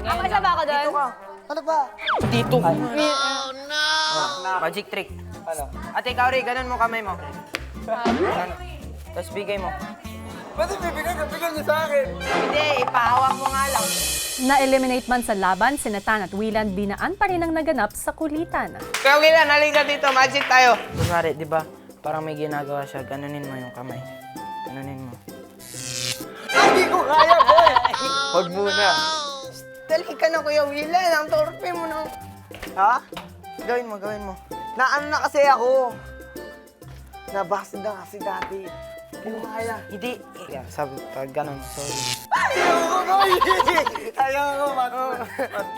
Ako isa ba ako doon? Dito ka. Ano ba? Dito. Oh, no! Magic trick. Ano? Ate, ikaw rin, ganun mo kamay mo. Ganun. Tapos bigay mo. Pwede bibigyan niyo sa akin. Hindi, ipahawak mo nga lang. Na-eliminate man sa laban, si Nathan at Willan dinaan pa rin ang naganap sa kulitan. Kaya Willan, halika dito, magic tayo. Kunwari, di ba, parang may ginagawa siya, ganunin mo yung kamay. Ganunin mo. Hindi ko kaya, boy. Huwag muna. Dali ka na, Kuya Willan, ang torpe mo na. Ha? Gawin mo, gawin mo. Naano na kasi ako. Nabasted na kasi dati. Hindi ko kaya. Hindi. Sabi, pag ganun, sorry. Ayoko, boy. Ayoko, Mako.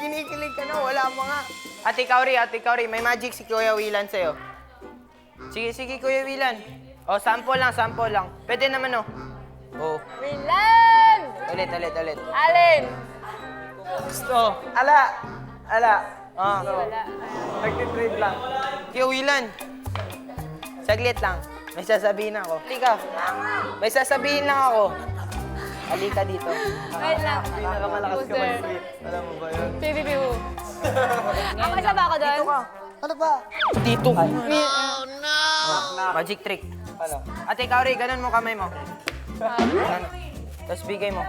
Kinikilig ka na, wala mo nga. Ate Kauri, may magic si Kuya Willan sa'yo. Sige, sige, Kuya Willan. O, sample lang. Pwede naman, o. O, Milan! ulit. Alin? Gusto. Ala. Ah. Nagtitrade lang. Kuya Willan. Saglit lang. May sasabihin ako. Halika. May sasabihin lang ako. Halika dito. Wait lang. Pinakamalakas ka mag-sweet. Alam mo ba yun? PPPU. Ako isa ba ako doon? Dito ka. Ano ba? Dito. Oh, no! Magic trick. Ano? Ate Kauri, ganun mo kamay mo. Ganun. Tapos bigay mo.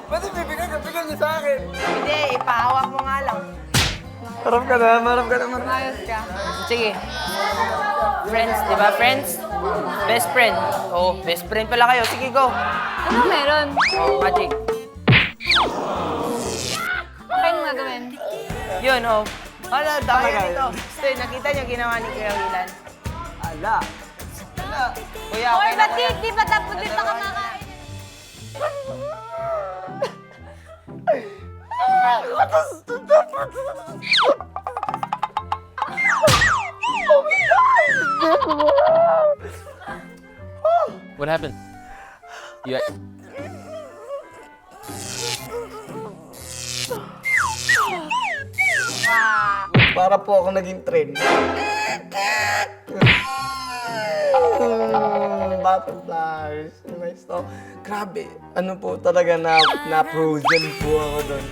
Pwede bibigyan niyo sa akin. Hindi, ipahawak mo nga lang. Marap ka naman. Ayos ka. Sige. Friends, di ba? Friends? Best friend. Oh, best friend pala kayo. Sige, go. Ano meron? Oh, magic. Kaya mo gagawin? Yun, oh. Ano, dami Talaga nito. yun. Stay, nakita niyo ginawa ni Kuya Willan. Ala. Kuya, Oy, okay na ba't kuya. di pa tapos di pa kumakain? What happened? You. Para po ako naging trend. Butterflies. Nice to. Grabe. Ano po talaga na frozen po ako doon.